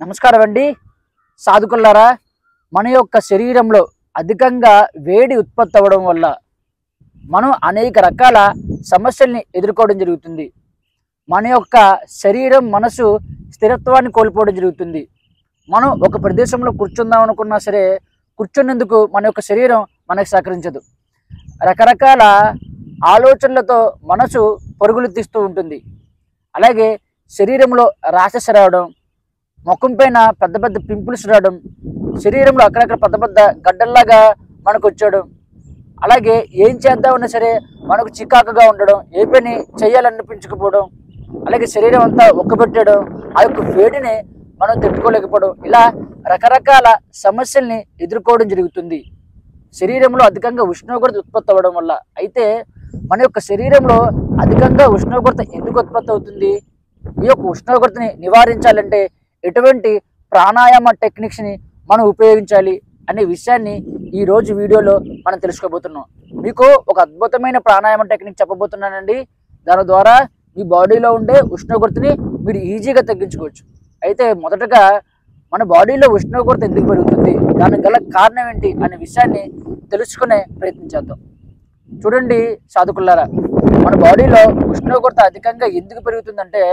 నమస్కారం అండి సాధుకులారా. మన యొక్క శరీరంలో అధికంగా వేడి ఉత్పత్తి అవ్వడం వల్ల మనం అనేక రకాల సమస్యల్ని ఎదుర్కోవడం జరుగుతుంది. మన యొక్క శరీరం మనసు స్థిరత్వాన్ని కోల్పోవడం జరుగుతుంది. మనం ఒక ప్రదేశంలో కూర్చుందాం అనుకున్నా సరే కూర్చున్నందుకు మన యొక్క శరీరం మనకు సహకరించదు. రకరకాల ఆలోచనలతో మనసు పరుగులు తీస్తూ ఉంటుంది. అలాగే శరీరంలో ర్యాషెస్ రావడం, ముఖం పైన పెద్ద పెద్ద పింపుల్స్ రావడం, శరీరంలో అక్కడక్కడ పెద్ద పెద్ద గడ్డల్లాగా మనకు వచ్చేయడం, అలాగే ఏం చేద్దామన్నా సరే మనకు చికాకుగా ఉండడం, ఏ పని చేయాలనిపించకపోవడం, అలాగే శరీరం అంతా ఒక్కబెట్టడం, ఆ యొక్క వేడిని మనం తట్టుకోలేకపోవడం, ఇలా రకరకాల సమస్యల్ని ఎదుర్కోవడం జరుగుతుంది శరీరంలో అధికంగా ఉష్ణోగ్రత ఉత్పత్తి అవ్వడం వల్ల. అయితే మన యొక్క శరీరంలో అధికంగా ఉష్ణోగ్రత ఎందుకు ఉత్పత్తి అవుతుంది? ఈ యొక్క ఉష్ణోగ్రతని నివారించాలంటే ఎటువంటి ప్రాణాయామ టెక్నిక్స్ని మనం ఉపయోగించాలి అనే విషయాన్ని ఈరోజు వీడియోలో మనం తెలుసుకోబోతున్నాం. మీకు ఒక అద్భుతమైన ప్రాణాయామ టెక్నిక్ చెప్పబోతున్నానండి. దాని ద్వారా మీ బాడీలో ఉండే ఉష్ణోగ్రతని మీరు ఈజీగా తగ్గించుకోవచ్చు. అయితే మొదటగా మన బాడీలో ఉష్ణోగ్రత ఎందుకు పెరుగుతుంది, దానికి గల కారణం ఏంటి అనే విషయాన్ని తెలుసుకునే ప్రయత్నం చేద్దాం. చూడండి సాధుకులారా, మన బాడీలో ఉష్ణోగ్రత అధికంగా ఎందుకు పెరుగుతుందంటే,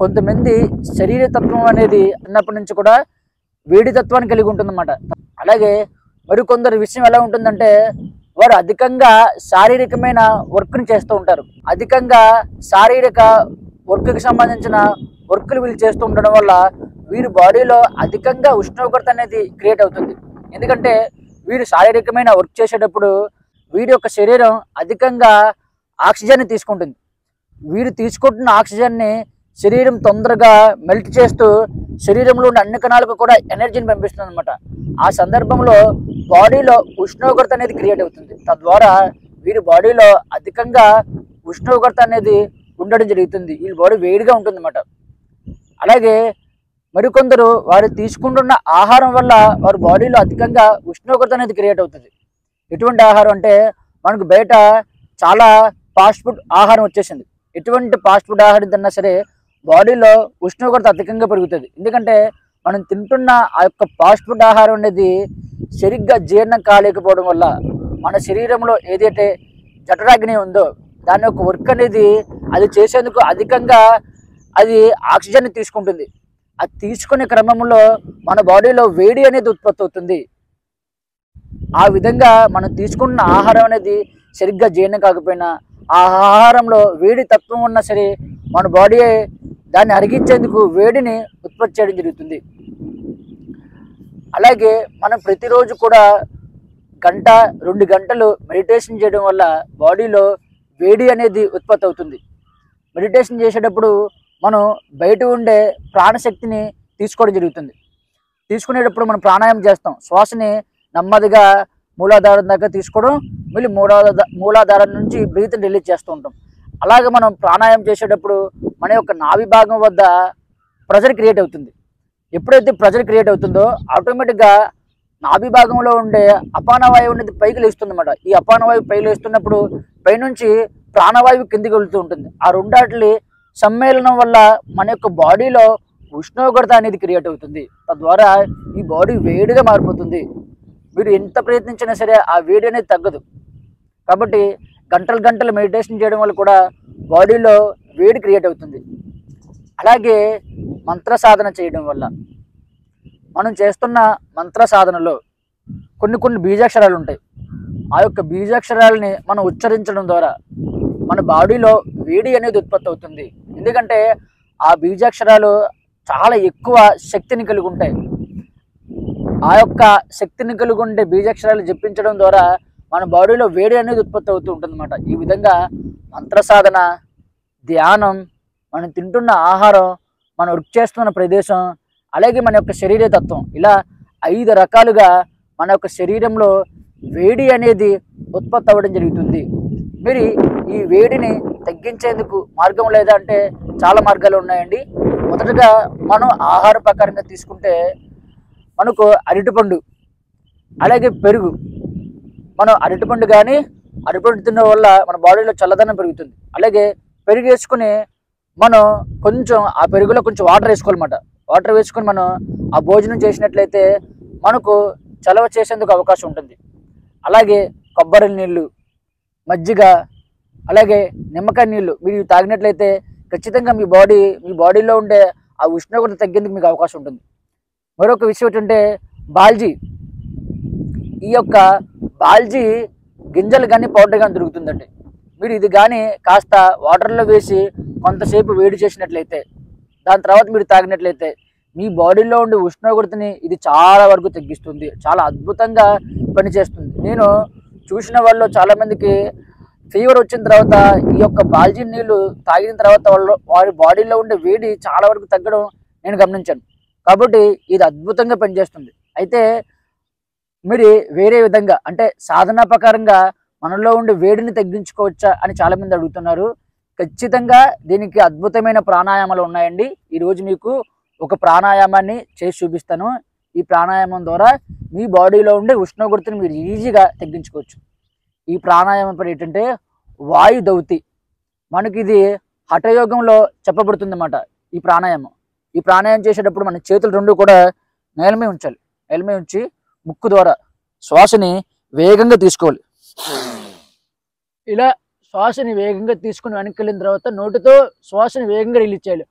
కొంతమంది శరీర తత్వం అనేది అన్నప్పటి నుంచి కూడా వేడి తత్వాన్ని కలిగి ఉంటుందన్నమాట. అలాగే మరికొందరి విషయం ఎలా ఉంటుందంటే, వారు అధికంగా శారీరకమైన వర్క్ని చేస్తూ ఉంటారు. అధికంగా శారీరక వర్క్కి సంబంధించిన వర్క్లు వీళ్ళు చేస్తూ ఉండడం వల్ల వీరి బాడీలో అధికంగా ఉష్ణోగ్రత అనేది క్రియేట్ అవుతుంది. ఎందుకంటే వీరు శారీరకమైన వర్క్ చేసేటప్పుడు వీరి యొక్క శరీరం అధికంగా ఆక్సిజన్ని తీసుకుంటుంది. వీరు తీసుకుంటున్న ఆక్సిజన్ని శరీరం తొందరగా మెల్ట్ చేస్తూ శరీరంలో ఉన్న అన్ని కణాలకు కూడా ఎనర్జీని పంపిస్తుంది అనమాట. ఆ సందర్భంలో బాడీలో ఉష్ణోగ్రత అనేది క్రియేట్ అవుతుంది. తద్వారా వీరి బాడీలో అధికంగా ఉష్ణోగ్రత అనేది ఉండడం జరుగుతుంది. వీళ్ళ బాడీ వేడిగా ఉంటుంది అన్నమాట. అలాగే మరికొందరు వారు తీసుకుంటున్న ఆహారం వల్ల వారి బాడీలో అధికంగా ఉష్ణోగ్రత అనేది క్రియేట్ అవుతుంది. ఎటువంటి ఆహారం అంటే, మనకు బయట చాలా ఫాస్ట్ ఫుడ్ ఆహారం వచ్చేసింది. ఎటువంటి ఫాస్ట్ ఫుడ్ ఆహారం తిన్నా సరే బాడీలో ఉష్ణోగ్రత అధికంగా పెరుగుతుంది. ఎందుకంటే మనం తింటున్న ఆ యొక్క ఫాస్ట్ ఫుడ్ ఆహారం అనేది సరిగ్గా జీర్ణం కాలేకపోవడం వల్ల మన శరీరంలో ఏదైతే జఠరాగ్ని ఉందో దాని యొక్క వర్క్ అనేది అది చేసేందుకు అధికంగా అది ఆక్సిజన్ తీసుకుంటుంది. అది తీసుకునే క్రమంలో మన బాడీలో వేడి అనేది ఉత్పత్తి అవుతుంది. ఆ విధంగా మనం తీసుకున్న ఆహారం అనేది సరిగ్గా జీర్ణం కాకపోయినా ఆ ఆహారంలో వేడి తత్వం ఉన్నా సరే మన బాడీ దాన్ని అరిగించేందుకు వేడిని ఉత్పత్తి చేయడం జరుగుతుంది. అలాగే మనం ప్రతిరోజు కూడా 1-2 గంటలు మెడిటేషన్ చేయడం వల్ల బాడీలో వేడి అనేది ఉత్పత్తి అవుతుంది. మెడిటేషన్ చేసేటప్పుడు మనం బయట ఉండే ప్రాణశక్తిని తీసుకోవడం జరుగుతుంది. తీసుకునేటప్పుడు మనం ప్రాణాయామం చేస్తాం. శ్వాసని నెమ్మదిగా మూలాధారం దాకా తీసుకోవడం, మళ్ళీ మూలాధారం నుంచి బ్రీత్ని రిలీజ్ చేస్తూ ఉంటాం. అలాగే మనం ప్రాణాయామం చేసేటప్పుడు మన యొక్క నాభి భాగం వద్ద ప్రెషర్ క్రియేట్ అవుతుంది. ఎప్పుడైతే ప్రెషర్ క్రియేట్ అవుతుందో ఆటోమేటిక్గా నాభి భాగంలో ఉండే అపానవాయువు అనేది పైకి లేస్తుందన్నమాట. ఈ అపానవాయువు పైకి లేస్తున్నప్పుడు పైనుంచి ప్రాణవాయువు కిందికి వెళుతూ ఉంటుంది. ఆ రెండాటిని సమ్మేళనం వల్ల మన యొక్క బాడీలో ఉష్ణోగ్రత అనేది క్రియేట్ అవుతుంది. తద్వారా ఈ బాడీ వేడిగా మారిపోతుంది. మీరు ఎంత ప్రయత్నించినా సరే ఆ వేడి అనేది తగ్గదు. కాబట్టి గంటలు మెడిటేషన్ చేయడం వల్ల కూడా బాడీలో వేడి క్రియేట్ అవుతుంది. అలాగే మంత్ర సాధన చేయడం వల్ల, మనం చేస్తున్న మంత్ర సాధనలో కొన్ని బీజాక్షరాలు ఉంటాయి. ఆ యొక్క బీజాక్షరాలని మనం ఉచ్చరించడం ద్వారా మన బాడీలో వేడి అనేది ఉత్పత్తి అవుతుంది. ఎందుకంటే ఆ బీజాక్షరాలు చాలా ఎక్కువ శక్తిని కలిగి ఉంటాయి. ఆ యొక్క శక్తిని కలిగి ఉండే బీజాక్షరాలు జపించడం ద్వారా మన బాడీలో వేడి అనేది ఉత్పత్తి అవుతూ ఉంటుంది అన్నమాట. ఈ విధంగా మంత్ర సాధన, ధ్యానం, మనం తింటున్న ఆహారం, మనం వర్క్ చేస్తున్న ప్రదేశం, అలాగే మన యొక్క శరీర తత్వం, ఇలా 5 రకాలుగా మన యొక్క శరీరంలో వేడి అనేది ఉత్పత్తి అవ్వడం జరుగుతుంది. మరి ఈ వేడిని తగ్గించేందుకు మార్గం లేదా అంటే చాలా మార్గాలు ఉన్నాయండి. మొదటగా మనం ఆహార ప్రకారంగా తీసుకుంటే మనకు అరటిపండు, అలాగే పెరుగు. మనం అరటిపండు కానీ అరటిపండు తినడం వల్ల మన బాడీలో చల్లదనం పెరుగుతుంది. అలాగే పెరుగు వేసుకుని మనం కొంచెం ఆ పెరుగులో కొంచెం వాటర్ వేసుకోవాలన్నమాట. వాటర్ వేసుకొని మనం ఆ భోజనం చేసినట్లయితే మనకు చలవ చేసేందుకు అవకాశం ఉంటుంది. అలాగే కొబ్బరి నీళ్ళు, మజ్జిగ, అలాగే నిమ్మకాయ నీళ్ళు మీరు తాగినట్లయితే ఖచ్చితంగా మీ బాడీలో ఉండే ఆ ఉష్ణోగ్రత తగ్గేందుకు మీకు అవకాశం ఉంటుంది. మరొక విషయం ఏంటంటే బాల్జీ. ఈ యొక్క బాల్జీ గింజలు కానీ పౌడర్ కానీ దొరుకుతుందండి. మీరు ఇది కానీ కాస్త వాటర్లో వేసి కొంతసేపు వేడి చేసినట్లయితే దాని తర్వాత మీరు తాగినట్లయితే మీ బాడీలో ఉండే ఉష్ణోగ్రతని ఇది చాలా వరకు తగ్గిస్తుంది. చాలా అద్భుతంగా పనిచేస్తుంది. నేను చూసిన వాళ్ళు చాలామందికి ఫీవర్ వచ్చిన తర్వాత ఈ యొక్క బాల్జీ నీళ్ళు తాగిన తర్వాత వారి బాడీలో ఉండే వేడి చాలా వరకు తగ్గడం నేను గమనించాను. కాబట్టి ఇది అద్భుతంగా పనిచేస్తుంది. అయితే మీరు వేరే విధంగా అంటే సాధనా ప్రకారంగా మనలో ఉండే వేడిని తగ్గించుకోవచ్చా అని చాలామంది అడుగుతున్నారు. ఖచ్చితంగా దీనికి అద్భుతమైన ప్రాణాయామాలు ఉన్నాయండి. ఈరోజు మీకు ఒక ప్రాణాయామాన్ని చేసి చూపిస్తాను. ఈ ప్రాణాయామం ద్వారా మీ బాడీలో ఉండే ఉష్ణోగ్రతను మీరు ఈజీగా తగ్గించుకోవచ్చు. ఈ ప్రాణాయామం పేరు ఏంటంటే వాయుదౌతి. మనకి ఇది హఠయోగంలో చెప్పబడుతుంది అన్నమాట. ఈ ప్రాణాయామం చేసేటప్పుడు మన చేతులు రెండు కూడా నేలమే ఉంచాలి. నేలమే ఉంచి ముక్కు ద్వారా శ్వాసని వేగంగా తీసుకోవాలి. ఇలా శ్వాసని వేగంగా తీసుకుని వెనక్కి వెళ్ళిన తర్వాత నోటితో శ్వాసని వేగంగా రిలీజ్ చేయాలి.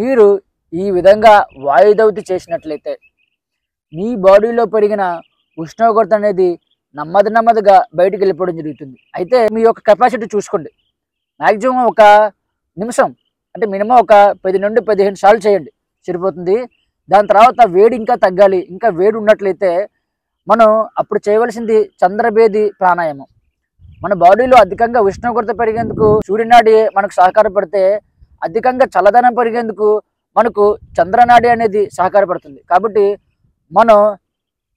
మీరు ఈ విధంగా వాయుదౌతి చేసినట్లయితే మీ బాడీలో పెరిగిన ఉష్ణోగ్రత అనేది నెమ్మదిగా బయటికి వెళ్ళిపోవడం జరుగుతుంది. అయితే మీ యొక్క కెపాసిటీ చూసుకోండి. మ్యాక్సిమం ఒక నిమిషం అంటే మినిమం ఒక 10 నుండి 15 సార్లు చేయండి, సరిపోతుంది. దాని తర్వాత వేడి ఇంకా తగ్గాలి, ఇంకా వేడి ఉన్నట్లయితే మనం అప్పుడు చేయవలసింది చంద్రభేది ప్రాణాయామం. మన బాడీలో అధికంగా ఉష్ణోగ్రత పెరిగేందుకు సూర్యనాడి మనకు సహకారపడితే అధికంగా చల్లదనం పెరిగేందుకు మనకు చంద్రనాడి అనేది సహకారపడుతుంది. కాబట్టి మనం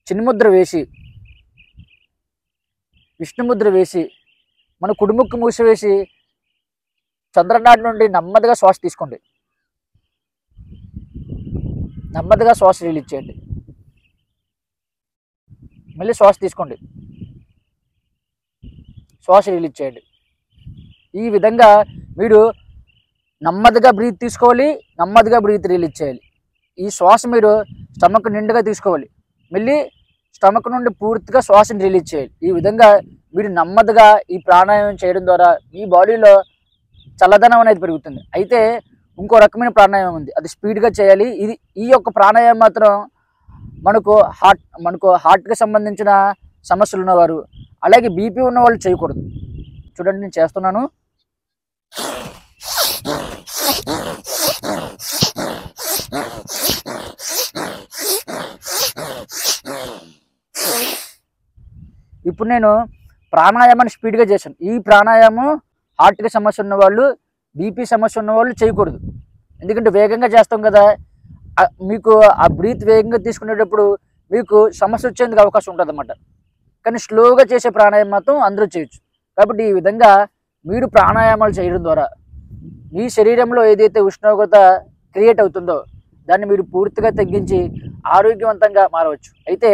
చిన్ముద్ర వేసి విష్ణుముద్ర వేసి మన కుడిముక్కు మూసివేసి చంద్రనాడి నుండి నెమ్మదిగా శ్వాస తీసుకోండి. నెమ్మదిగా శ్వాస రిలీజ్ చేయండి. మళ్ళీ శ్వాస తీసుకోండి, శ్వాస రిలీజ్ చేయండి. ఈ విధంగా మీరు నెమ్మదిగా బ్రీత్ తీసుకోవాలి, నెమ్మదిగా బ్రీత్ రిలీజ్ చేయాలి. ఈ శ్వాస మీరు స్టమక్ నిండుగా తీసుకోవాలి, మళ్ళీ స్టమక్ నుండి పూర్తిగా శ్వాసని రిలీజ్ చేయాలి. ఈ విధంగా మీరు నెమ్మదిగా ఈ ప్రాణాయామం చేయడం ద్వారా మీ బాడీలో చల్లదనం అనేది పెరుగుతుంది. అయితే ఇంకో రకమైన ప్రాణాయామం ఉంది, అది స్పీడ్గా చేయాలి. ఈ యొక్క ప్రాణాయామం మాత్రం మనకు హార్ట్కి సంబంధించిన సమస్యలు ఉన్నవారు అలాగే బీపీ ఉన్న వాళ్ళు చేయకూడదు. చూడండి, నేను చేస్తున్నాను. ఇప్పుడు నేను ప్రాణాయామాన్ని స్పీడ్గా చేశాను. ఈ ప్రాణాయామం హార్ట్కి సమస్య ఉన్నవాళ్ళు, బీపీ సమస్య ఉన్నవాళ్ళు చేయకూడదు. ఎందుకంటే వేగంగా చేస్తాం కదా, మీకు ఆ బ్రీత్ వేగంగా తీసుకునేటప్పుడు మీకు సమస్య వచ్చేందుకు అవకాశం ఉంటుంది అన్నమాట. కానీ స్లోగా చేసే ప్రాణాయామం మాత్రం అందరూ చేయొచ్చు. కాబట్టి ఈ విధంగా మీరు ప్రాణాయామాలు చేయడం ద్వారా మీ శరీరంలో ఏదైతే ఉష్ణోగ్రత క్రియేట్ అవుతుందో దాన్ని మీరు పూర్తిగా తగ్గించి ఆరోగ్యవంతంగా మారవచ్చు. అయితే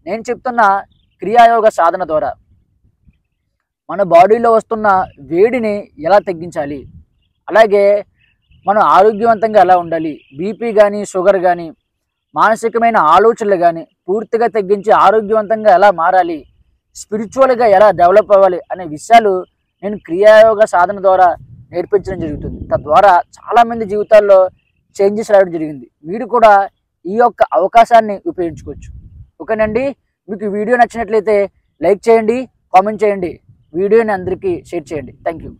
నేను చెప్తున్న క్రియాయోగ సాధన ద్వారా మన బాడీలో వస్తున్న వేడిని ఎలా తగ్గించాలి, అలాగే మనం ఆరోగ్యవంతంగా ఎలా ఉండాలి, బీపీ కానీ షుగర్ కానీ మానసికమైన ఆలోచనలు కానీ పూర్తిగా తగ్గించి ఆరోగ్యవంతంగా ఎలా మారాలి, స్పిరిచువల్గా ఎలా డెవలప్ అవ్వాలి అనే విషయాలు నేను క్రియాయోగ సాధన ద్వారా నేర్పించడం జరుగుతుంది. తద్వారా చాలామంది జీవితాల్లో చేంజెస్ రావడం జరిగింది. మీరు కూడా ఈ యొక్క అవకాశాన్ని ఉపయోగించుకోవచ్చు. ఓకేనండి, మీకు వీడియో నచ్చినట్లయితే లైక్ చేయండి, కామెంట్ చేయండి, వీడియోని అందరికీ షేర్ చేయండి. Thank you.